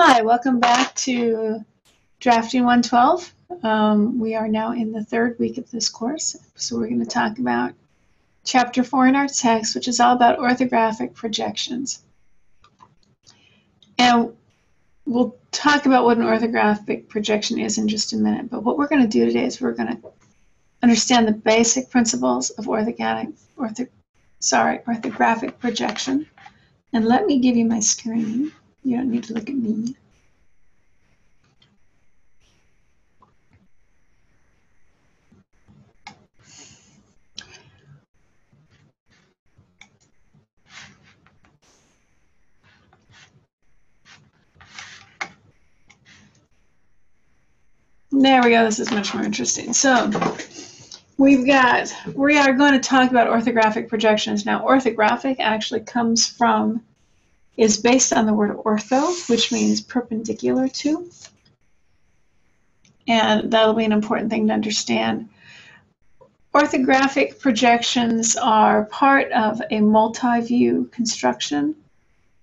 Hi, welcome back to Drafting 112. We are now in the third week of this course, so we're going to talk about Chapter 4 in our text, which is all about orthographic projections. And we'll talk about what an orthographic projection is in just a minute, but what we're going to do today is we're going to understand the basic principles of orthographic projection. And let me give you my screen. You don't need to look at me. There we go. This is much more interesting. So we are going to talk about orthographic projections. Now, orthographic actually is based on the word ortho, which means perpendicular to. And that'll be an important thing to understand. Orthographic projections are part of a multi-view construction.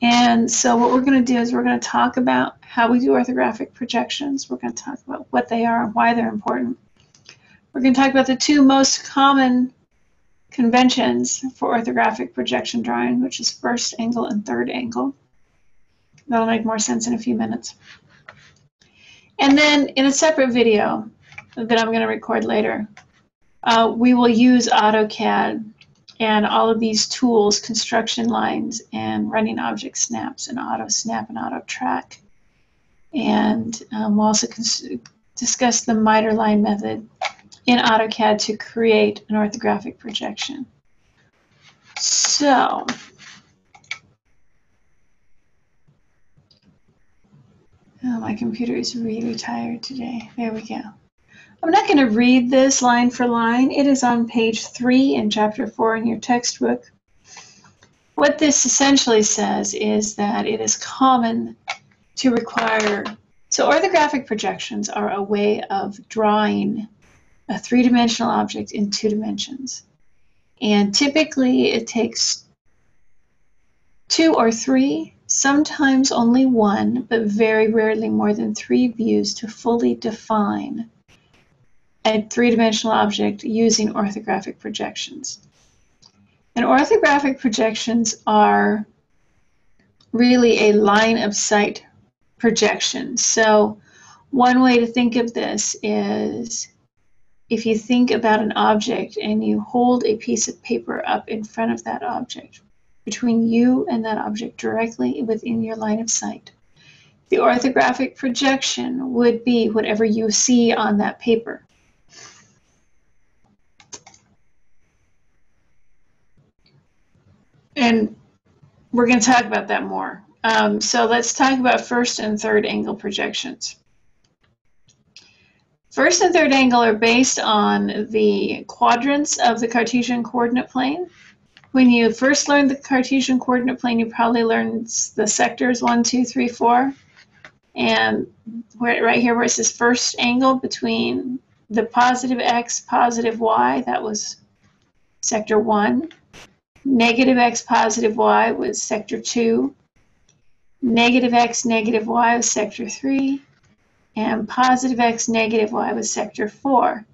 And so what we're going to do is we're going to talk about how we do orthographic projections. We're going to talk about what they are and why they're important. We're going to talk about the two most common conventions for orthographic projection drawing, which is first angle and third angle. That'll make more sense in a few minutes. And then in a separate video that I'm going to record later, we will use AutoCAD and all of these tools, construction lines, and running object snaps, and auto snap and auto track. And we'll also discuss the miter line method in AutoCAD to create an orthographic projection. So, my computer is really tired today. There we go. I'm not going to read this line for line. It is on page 3 in chapter 4 in your textbook. What this essentially says is that it is common to require, so orthographic projections are a way of drawing a three-dimensional object in 2 dimensions. And typically it takes 2 or 3, sometimes only 1, but very rarely more than 3 views to fully define a three-dimensional object using orthographic projections. And orthographic projections are really a line of sight projection. So one way to think of this is if you think about an object and you hold a piece of paper up in front of that object, between you and that object directly within your line of sight. The orthographic projection would be whatever you see on that paper. And we're going to talk about that more. So let's talk about first and third angle projections. First and third angle are based on the quadrants of the Cartesian coordinate plane. When you first learned the Cartesian coordinate plane, you probably learned the sectors 1, 2, 3, 4. And right here where it says first angle between the positive x, positive y, that was sector 1. Negative x, positive y was sector 2. Negative x, negative y was sector 3. And positive x, negative y was sector 4.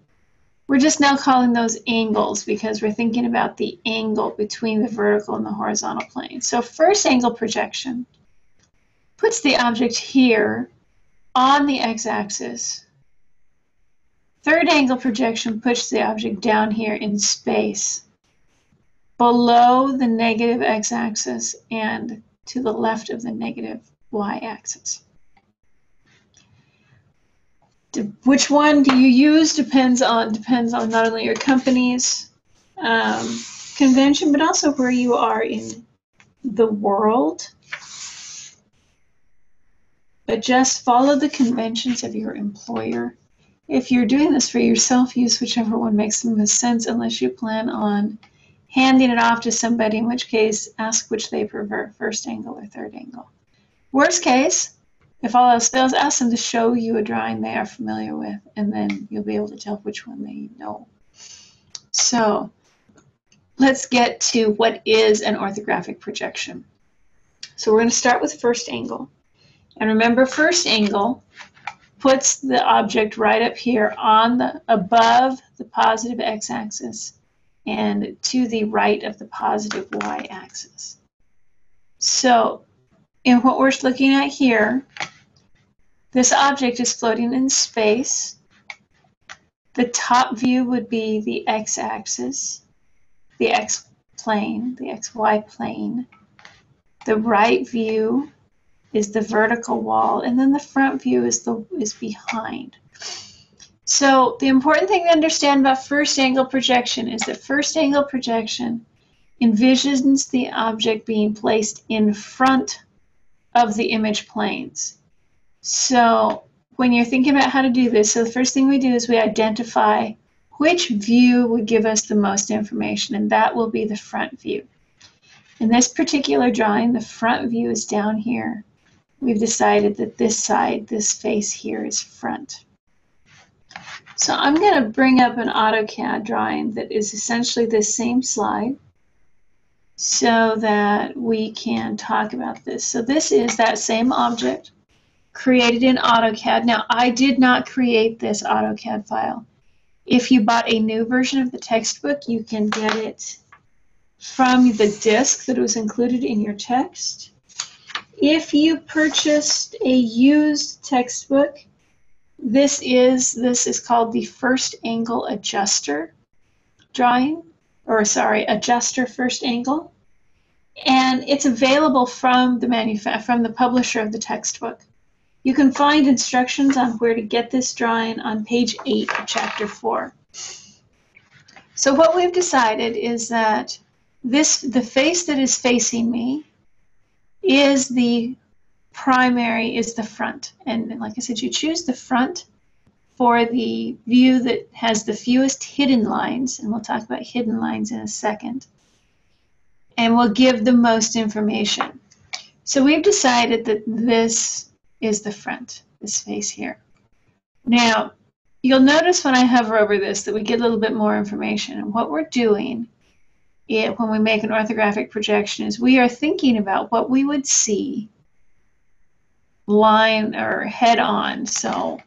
We're just now calling those angles because we're thinking about the angle between the vertical and the horizontal plane. So first angle projection puts the object here on the x-axis. Third angle projection puts the object down here in space, below the negative x-axis and to the left of the negative y-axis. Which one do you use depends on not only your company's convention, but also where you are in the world. But just follow the conventions of your employer. If you're doing this for yourself, use whichever one makes the most sense, unless you plan on handing it off to somebody, in which case ask which they prefer, first angle or third angle. Worst case, if all else fails, ask them to show you a drawing they are familiar with, and then you'll be able to tell which one they know. So let's get to what is an orthographic projection. So we're going to start with first angle. And remember, first angle puts the object right up here on the above the positive x-axis and to the right of the positive y-axis. So in what we're looking at here, this object is floating in space. The top view would be the x-axis, the x-plane, the xy plane. The right view is the vertical wall, and then the front view is behind. So the important thing to understand about first angle projection is that first angle projection envisions the object being placed in front of the image planes. So when you're thinking about how to do this, so the first thing we do is we identify which view would give us the most information, and that will be the front view. In this particular drawing, the front view is down here. We've decided that this side, this face here, is front. So I'm going to bring up an AutoCAD drawing that is essentially this same slide so that we can talk about this. So this is that same object created in AutoCAD. Now, I did not create this AutoCAD file. If you bought a new version of the textbook, you can get it from the disk that was included in your text. If you purchased a used textbook, this is called the first angle adjuster drawing, or sorry, adjuster first angle, and it's available from the publisher of the textbook. You can find instructions on where to get this drawing on page 8 of chapter 4. So what we've decided is that the face that is facing me is the primary, is the front. And like I said, you choose the front for the view that has the fewest hidden lines, and we'll talk about hidden lines in a second, and will give the most information. So we've decided that this is the front, this face here. Now, you'll notice when I hover over this that we get a little bit more information. And what we're doing when we make an orthographic projection is we are thinking about what we would see line or head on. So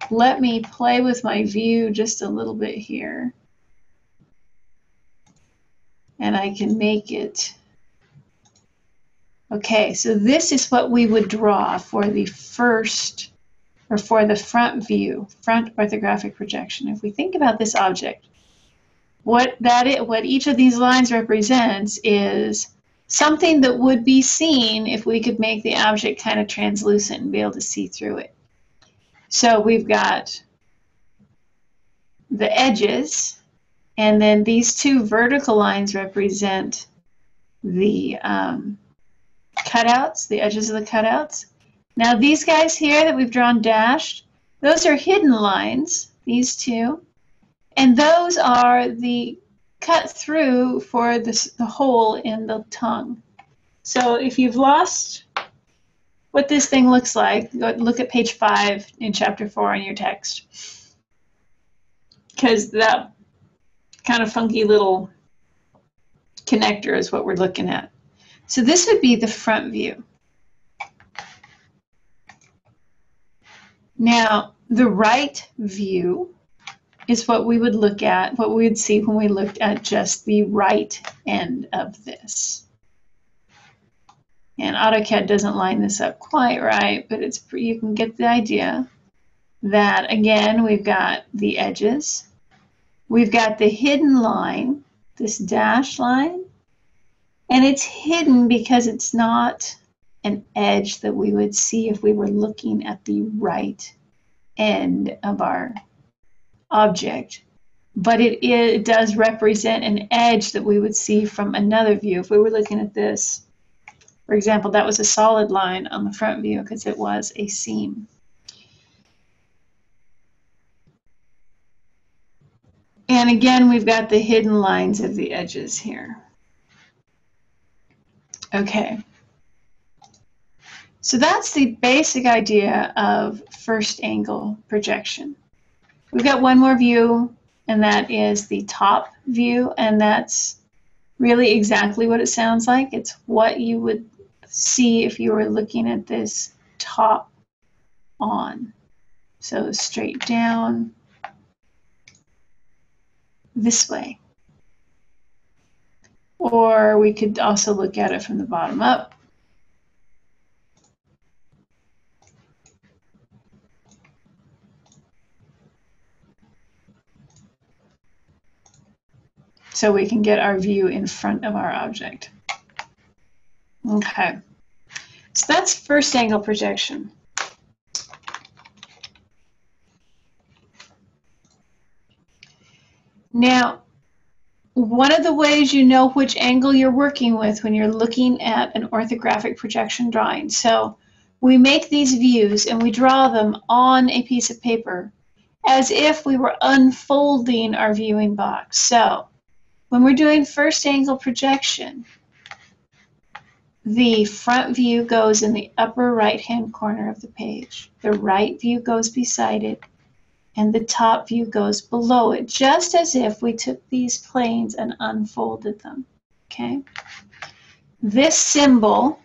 let me play with my view just a little bit here. And I can make it. Okay, so this is what we would draw for the first, or for the front view, front orthographic projection. If we think about this object, what each of these lines represents is something that would be seen if we could make the object kind of translucent and be able to see through it. So we've got the edges, and then these two vertical lines represent the cutouts, the edges of the cutouts. Now these guys here that we've drawn dashed, those are hidden lines, these two, and those are the cut through for the hole in the tongue. So if you've lost what this thing looks like, go look at page 5 in chapter 4 in your text, because that kind of funky little connector is what we're looking at. So this would be the front view. Now, the right view is what we would look at, what we would see when we looked at just the right end of this. And AutoCAD doesn't line this up quite right, but you can get the idea that, again, we've got the edges. We've got the hidden line, this dashed line, and it's hidden because it's not an edge that we would see if we were looking at the right end of our object. But it does represent an edge that we would see from another view. If we were looking at this, for example, that was a solid line on the front view because it was a seam. And again, we've got the hidden lines of the edges here. Okay. So that's the basic idea of first angle projection. We've got one more view, and that is the top view, and that's really exactly what it sounds like. It's what you would see if you were looking at this top on. So straight down this way. Or we could also look at it from the bottom up. So we can get our view in front of our object. Okay, so that's first angle projection. Now, one of the ways you know which angle you're working with when you're looking at an orthographic projection drawing. So we make these views and we draw them on a piece of paper as if we were unfolding our viewing box. So when we're doing first angle projection, the front view goes in the upper right-hand corner of the page. The right view goes beside it, and the top view goes below it, just as if we took these planes and unfolded them, okay? This symbol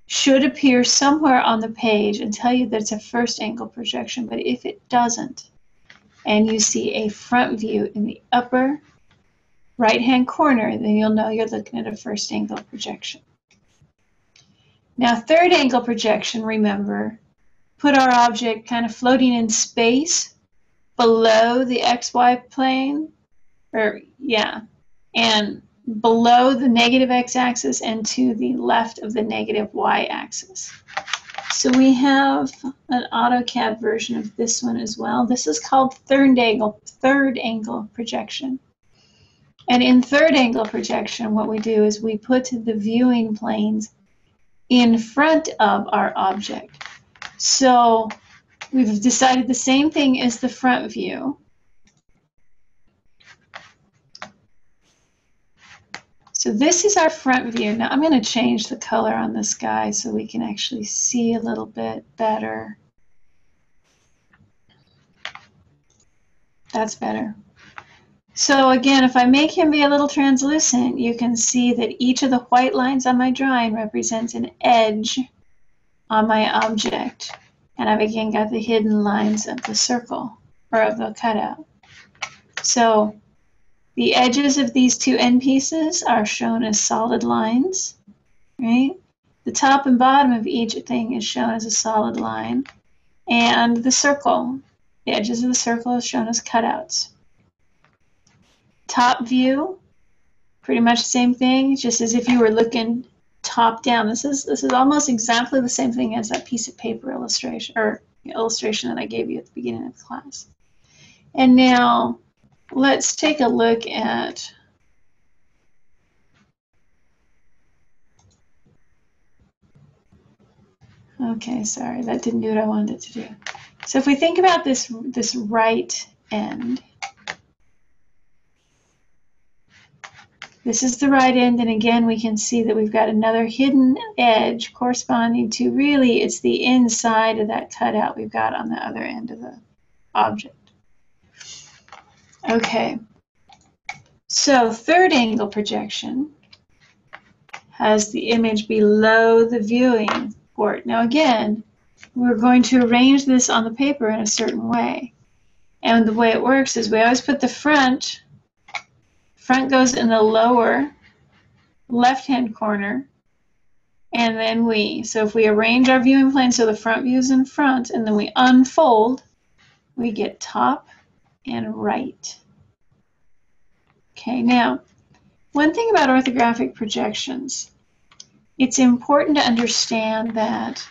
should appear somewhere on the page and tell you that it's a first angle projection, but if it doesn't, and you see a front view in the upper right-hand corner, then you'll know you're looking at a first angle projection. Now, third angle projection, remember, put our object kind of floating in space below the XY plane, and below the negative x-axis and to the left of the negative y-axis. So we have an AutoCAD version of this one as well. This is called third angle projection. And in third angle projection, what we do is we put the viewing planes in front of our object. So we've decided the same thing as the front view. So this is our front view. Now I'm going to change the color on this guy so we can actually see a little bit better. That's better. So again, if I make him be a little translucent, you can see that each of the white lines on my drawing represents an edge on my object. And I've again got the hidden lines of the circle, or of the cutout. So the edges of these two end pieces are shown as solid lines, right? The top and bottom of each thing is shown as a solid line. And the circle, the edges of the circle is shown as cutouts. Top view, pretty much the same thing, just as if you were looking top down. This is almost exactly the same thing as that piece of paper illustration, or illustration that I gave you at the beginning of the class. And now let's take a look at okay, sorry, that didn't do what I wanted it to do. So if we think about this right end, this is the right end, and again we can see that we've got another hidden edge corresponding to, really, it's the inside of that cutout we've got on the other end of the object. Okay, so third angle projection has the image below the viewing port. Now again, we're going to arrange this on the paper in a certain way. And the way it works is we always put the front goes in the lower left-hand corner, and then so if we arrange our viewing plane so the front view is in front, and then we unfold, we get top and right. Okay, now, one thing about orthographic projections, it's important to understand that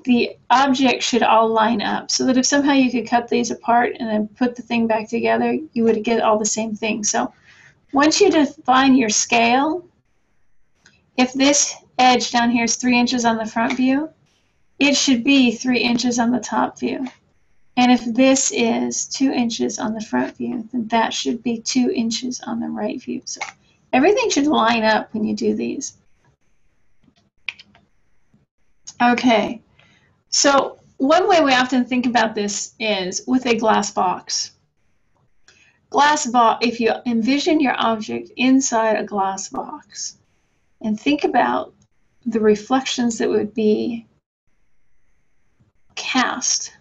the objects should all line up, so that if somehow you could cut these apart and then put the thing back together, you would get all the same thing. So once you define your scale, if this edge down here is 3 inches on the front view, it should be 3 inches on the top view. And if this is 2 inches on the front view, then that should be 2 inches on the right view. So everything should line up when you do these. Okay, so one way we often think about this is with a glass box. If you envision your object inside a glass box and think about the reflections that would be cast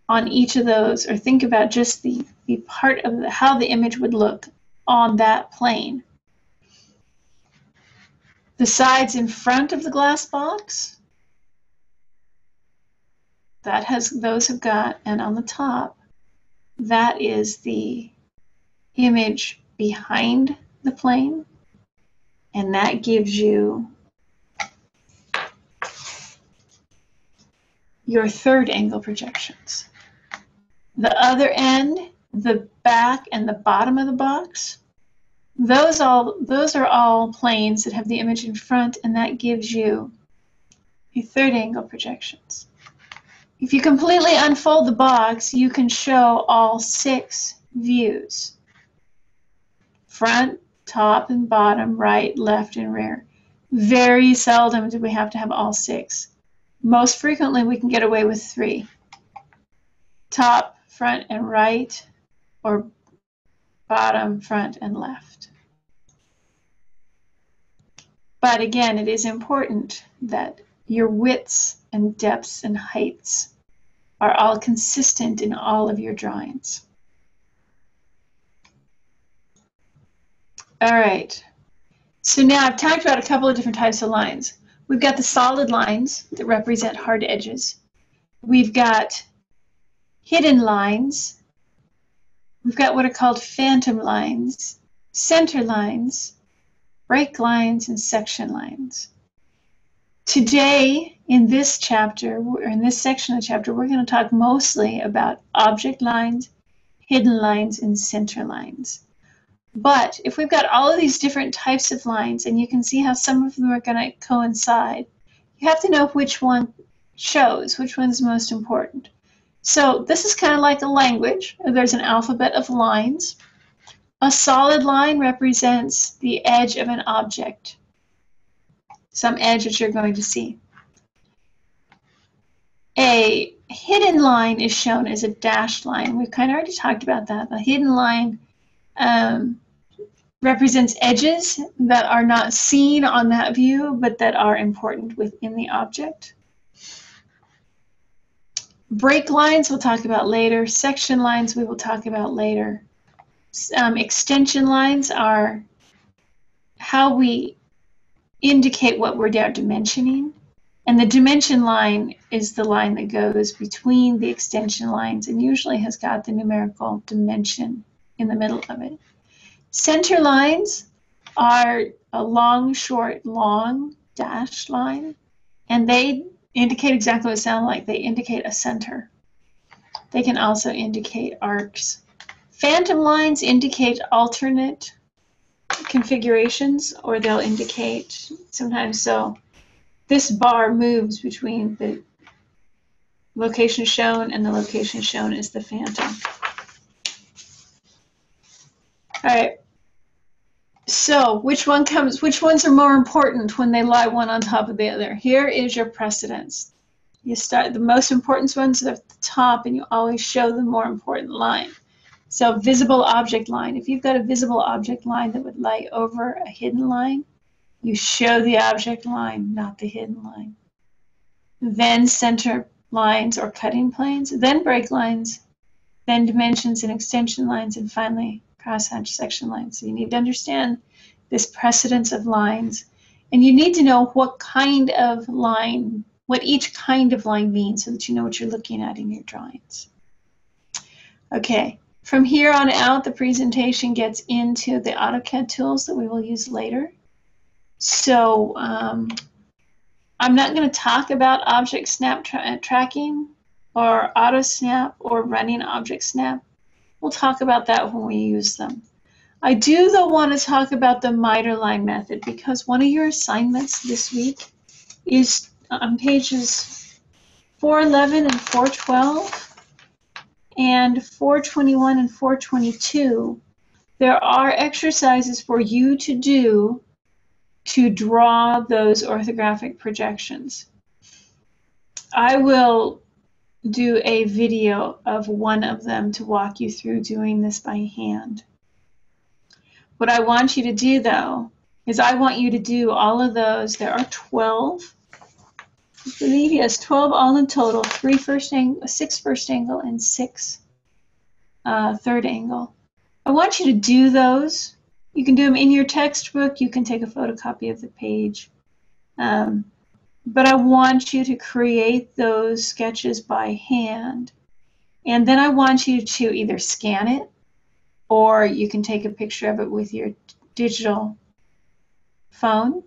on each of those, or think about just the part of how the image would look on that plane. The sides in front of the glass box, those have got, and on the top, that is the image behind the plane, and that gives you your third angle projections. The other end, the back and the bottom of the box, those are all planes that have the image in front, and that gives you your third angle projections. If you completely unfold the box, you can show all 6 views: front, top and bottom, right, left, and rear. Very seldom do we have to have all 6. Most frequently, we can get away with 3. Top, front, and right, or bottom, front, and left. But again, it is important that your widths and depths and heights are all consistent in all of your drawings. All right, so now I've talked about a couple of different types of lines. We've got the solid lines that represent hard edges. We've got hidden lines. We've got what are called phantom lines, center lines, break lines, and section lines. Today, in this chapter, or in this section of the chapter, we're going to talk mostly about object lines, hidden lines, and center lines. But if we've got all of these different types of lines, and you can see how some of them are going to coincide, you have to know which one shows, which one's most important. So this is kind of like a language. There's an alphabet of lines. A solid line represents the edge of an object, some edge that you're going to see. A hidden line is shown as a dashed line. We've kind of already talked about that. A hidden line represents edges that are not seen on that view, but that are important within the object. Break lines we'll talk about later. Section lines we will talk about later. Extension lines are how we indicate what we're dimensioning. And the dimension line is the line that goes between the extension lines and usually has got the numerical dimension in the middle of it. Center lines are a long, short, long dashed line, and they indicate exactly what it sounds like. They indicate a center. They can also indicate arcs. Phantom lines indicate alternate configurations, or they'll indicate sometimes so. This bar moves between the location shown and the location shown is the phantom. All right. So which ones are more important when they lie one on top of the other? Here is your precedence. You start, the most important ones are at the top, and you always show the more important line. So visible object line. If you've got a visible object line that would lie over a hidden line, you show the object line, not the hidden line. Then center lines or cutting planes, then break lines, then dimensions and extension lines, and finally crosshatch section lines. So you need to understand this precedence of lines, and you need to know what kind of line, what each kind of line means, so that you know what you're looking at in your drawings. Okay, from here on out, the presentation gets into the AutoCAD tools that we will use later. So I'm not going to talk about object snap tracking or auto snap or running object snap. We'll talk about that when we use them. I do, though, want to talk about the miter line method, because one of your assignments this week is on pages 411 and 412 and 421 and 422. There are exercises for you to do to draw those orthographic projections. I will do a video of one of them to walk you through doing this by hand. What I want you to do, though, is I want you to do all of those. There are 12. I believe yes, 12 all in total, 6 first angle, and 6 third angle. I want you to do those. You can do them in your textbook. You can take a photocopy of the page. But I want you to create those sketches by hand. And then I want you to either scan it or you can take a picture of it with your digital phone.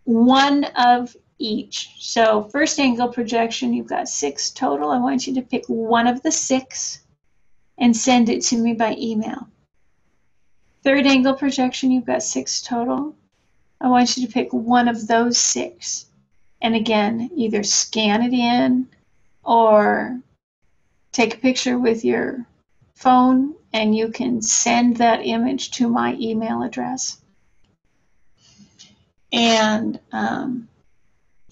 One of each. So first angle projection, you've got 6 total. I want you to pick one of the 6 and send it to me by email. Third angle projection, you've got 6 total. I want you to pick one of those 6. And again, either scan it in or take a picture with your phone and you can send that image to my email address. And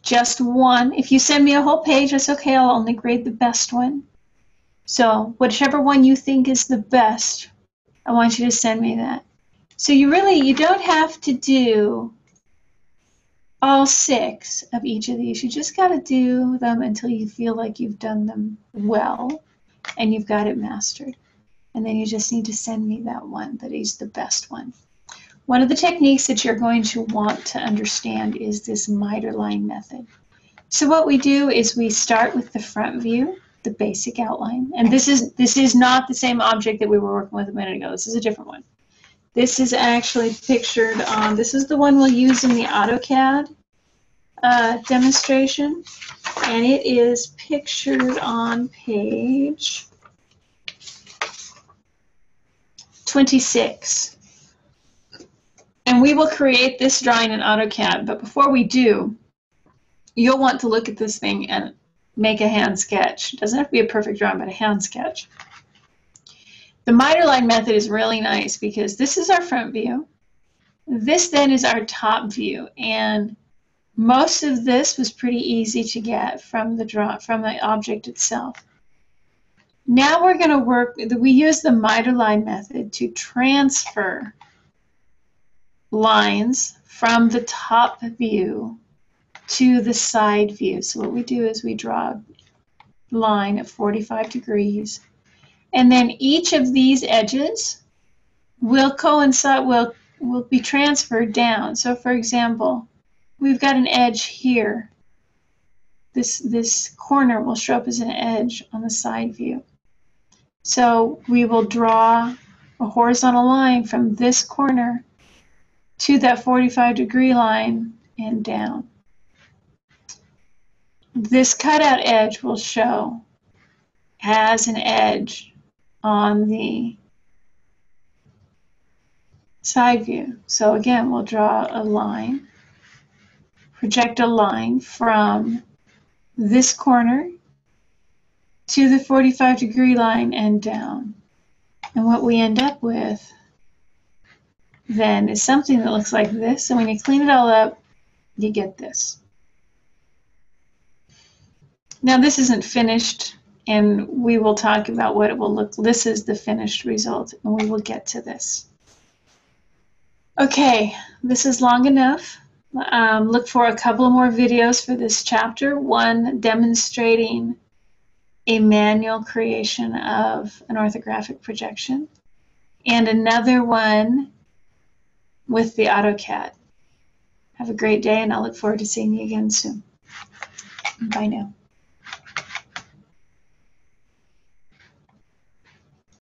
just one. If you send me a whole page, that's okay. I'll only grade the best one. So whichever one you think is the best, I want you to send me that. So you don't have to do all 6 of each of these. You just got to do them until you feel like you've done them well and you've got it mastered. And then you just need to send me that one that is the best one. One of the techniques that you're going to want to understand is this miter line method. So what we do is we start with the front view, the basic outline. And this is not the same object that we were working with a minute ago. This is a different one. This is actually pictured on, this is the one we'll use in the AutoCAD demonstration. And it is pictured on page 26. And we will create this drawing in AutoCAD, but before we do, you'll want to look at this thing and make a hand sketch. It doesn't have to be a perfect drawing, but a hand sketch. The miter line method is really nice because this is our front view. This then is our top view, and most of this was pretty easy to get from the object itself. Now we're going to we use the miter line method to transfer lines from the top view to the side view. So what we do is we draw a line at 45 degrees, and then each of these edges will coincide, will be transferred down. So for example, we've got an edge here. This corner will show up as an edge on the side view. So we will draw a horizontal line from this corner to that 45-degree line and down. This cutout edge will show as an edge on the side view. So again, we'll draw a line, project a line from this corner to the 45-degree line and down. And what we end up with then is something that looks like this. And when you clean it all up, you get this. Now this isn't finished, and we will talk about what it will look. This is the finished result, and we will get to this. Okay, this is long enough. Look for a couple more videos for this chapter. One demonstrating a manual creation of an orthographic projection, and another one with the AutoCAD. Have a great day, and I'll look forward to seeing you again soon. Bye now.